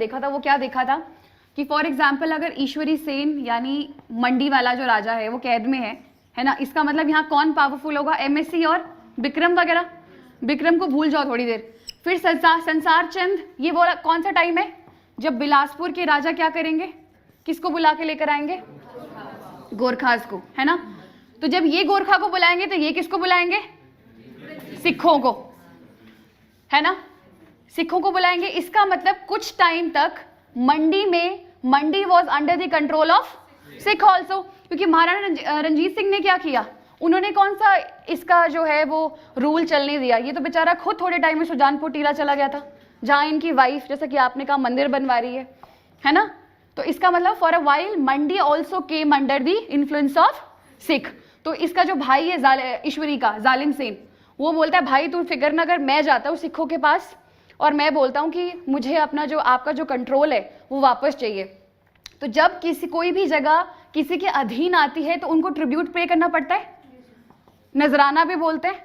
देखा था वो क्या देखा था कि फॉर एग्जाम्पल अगर ईश्वरी सेन यानी मंडी वाला जो राजा है वो कैद में है ना, इसका मतलब यहाँ कौन पावरफुल होगा, एमएससी और विक्रम वगैरह। विक्रम को भूल जाओ थोड़ी देर। फिर संसार चंद, ये वो कौन सा टाइम है जब बिलासपुर के राजा क्या करेंगे, किसको बुला के लेकर आएंगे, गोरखास को, है ना। तो जब ये गोरखा को बुलाएंगे तो ये किसको बुलाएंगे, सिखों को, है ना, सिखों को बुलाएंगे। इसका मतलब कुछ टाइम तक Mandi was under the control of Sikh also, क्योंकि महाराणा रंजीत सिंह ने क्या किया, उन्होंने कौन सा इसका जो है वो रूल चलने दिया। ये तो बेचारा खुद थोड़े टाइम में सुजानपुर टीला चला गया था, जहां इनकी वाइफ, जैसा कि आपने कहा, मंदिर बनवा रही है ना। तो इसका मतलब for a while Mandi also came under the influence of Sikh. तो इसका जो भाई है ईश्वरी का, जालिम सेन, वो बोलता है भाई तू फिक्र ना कर, मैं जाता हूँ सिखों के पास और मैं बोलता हूँ कि मुझे अपना जो आपका जो कंट्रोल है वो वापस चाहिए। तो जब कोई भी जगह किसी के अधीन आती है तो उनको ट्रिब्यूट पे करना पड़ता है, नजराना भी बोलते हैं,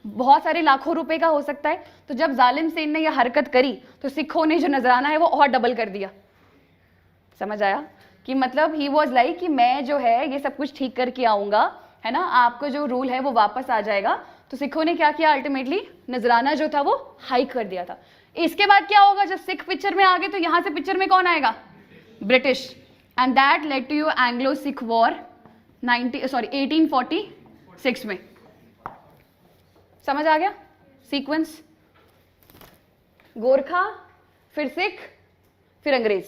बहुत सारे लाखों रुपए का हो सकता है। तो जब जालिम सेन ने यह हरकत करी तो सिखों ने जो नजराना है वो और डबल कर दिया। समझ आया कि मतलब ही वॉज लाइक कि मैं जो है ये सब कुछ ठीक करके आऊंगा, है ना, आपका जो रूल है वो वापस आ जाएगा। तो सिखों ने क्या किया, अल्टीमेटली नजराना जो था वो हाइक कर दिया था। इसके बाद क्या होगा, जब सिख पिक्चर में आ गए तो यहां से पिक्चर में कौन आएगा, British, and that led to you Anglo Sikh war 1846 में। समझ आ गया सीक्वेंस, गोरखा, फिर सिख, फिर अंग्रेज।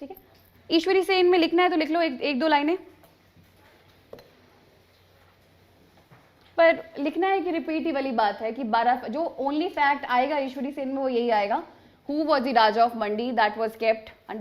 ठीक है, ईश्वरी सेन में लिखना है तो लिख लो एक दो लाइनें, पर लिखना है कि रिपीट ही वाली बात है कि 12 जो ओनली फैक्ट आएगा ईश्वरी सेन में वो यही आएगा, who was the Raja of Mandi that was kept